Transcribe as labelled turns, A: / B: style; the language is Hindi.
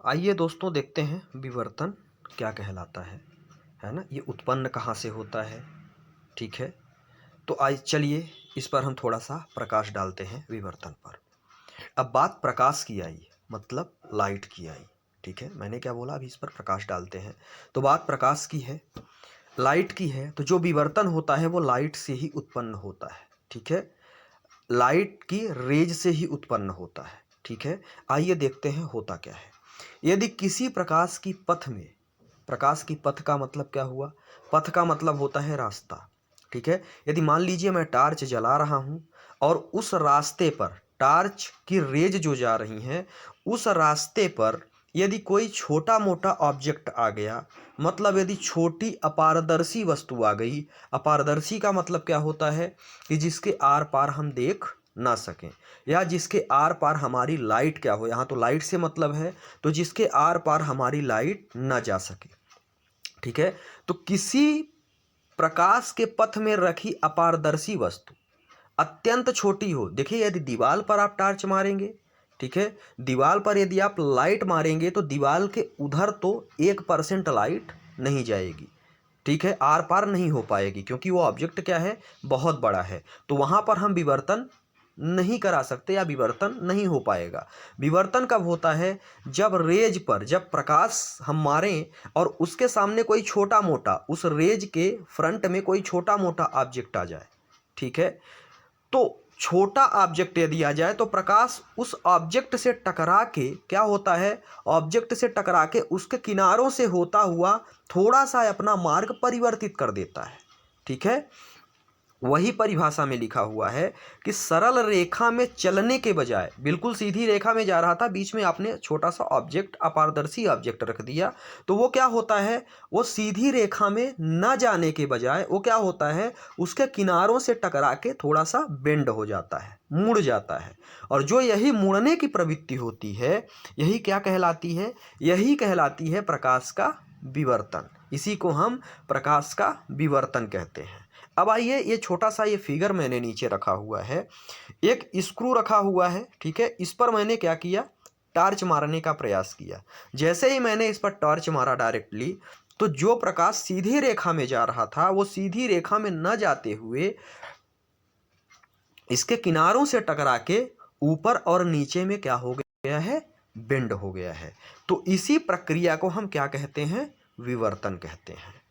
A: आइए दोस्तों देखते हैं विवर्तन क्या कहलाता है ना। ये उत्पन्न कहाँ से होता है, ठीक है। तो आज चलिए इस पर हम थोड़ा सा प्रकाश डालते हैं विवर्तन पर। अब बात प्रकाश की आई, मतलब लाइट की आई, ठीक है। मैंने क्या बोला, अभी इस पर प्रकाश डालते हैं। तो बात प्रकाश की है, लाइट की है। तो जो विवर्तन होता है वो लाइट से ही उत्पन्न होता है, ठीक है। लाइट की रेज से ही उत्पन्न होता है, ठीक है। आइए देखते हैं होता क्या है। यदि किसी प्रकाश की पथ में, प्रकाश की पथ का मतलब क्या हुआ, पथ का मतलब होता है रास्ता, ठीक है। यदि मान लीजिए मैं टार्च जला रहा हूं और उस रास्ते पर टार्च की रेज जो जा रही हैं, उस रास्ते पर यदि कोई छोटा मोटा ऑब्जेक्ट आ गया, मतलब यदि छोटी अपारदर्शी वस्तु आ गई। अपारदर्शी का मतलब क्या होता है कि जिसके आर पार हम देख ना सकें, या जिसके आर पार हमारी लाइट क्या हो, यहाँ तो लाइट से मतलब है, तो जिसके आर पार हमारी लाइट ना जा सके, ठीक है। तो किसी प्रकाश के पथ में रखी अपारदर्शी वस्तु अत्यंत छोटी हो, देखिए यदि दीवार पर आप टार्च मारेंगे, ठीक है, दीवार पर यदि आप लाइट मारेंगे तो दीवार के उधर तो 1% लाइट नहीं जाएगी, ठीक है, आर पार नहीं हो पाएगी, क्योंकि वो ऑब्जेक्ट क्या है, बहुत बड़ा है। तो वहां पर हम विवर्तन नहीं करा सकते या विवर्तन नहीं हो पाएगा। विवर्तन कब होता है, जब रेज पर, जब प्रकाश हम मारें और उसके सामने कोई छोटा मोटा, उस रेज के फ्रंट में कोई छोटा मोटा ऑब्जेक्ट आ जाए, ठीक है। तो छोटा ऑब्जेक्ट यदि आ जाए तो प्रकाश उस ऑब्जेक्ट से टकरा के क्या होता है, ऑब्जेक्ट से टकरा के उसके किनारों से होता हुआ थोड़ा सा अपना मार्ग परिवर्तित कर देता है, ठीक है। वही परिभाषा में लिखा हुआ है कि सरल रेखा में चलने के बजाय, बिल्कुल सीधी रेखा में जा रहा था, बीच में आपने छोटा सा ऑब्जेक्ट, अपारदर्शी ऑब्जेक्ट रख दिया, तो वो क्या होता है, वो सीधी रेखा में न जाने के बजाय वो क्या होता है, उसके किनारों से टकरा के थोड़ा सा बेंड हो जाता है, मुड़ जाता है। और जो यही मुड़ने की प्रवृत्ति होती है, यही क्या कहलाती है, यही कहलाती है प्रकाश का विवर्तन। इसी को हम प्रकाश का विवर्तन कहते हैं। अब आइए, ये छोटा सा ये फिगर मैंने नीचे रखा हुआ है, एक स्क्रू रखा हुआ है, ठीक है। इस पर मैंने क्या किया, टॉर्च मारने का प्रयास किया। जैसे ही मैंने इस पर टॉर्च मारा डायरेक्टली, तो जो प्रकाश सीधी रेखा में जा रहा था वो सीधी रेखा में न जाते हुए इसके किनारों से टकरा के ऊपर और नीचे में क्या हो गया है, बेंड हो गया है। तो इसी प्रक्रिया को हम क्या कहते हैं, विवर्तन कहते हैं।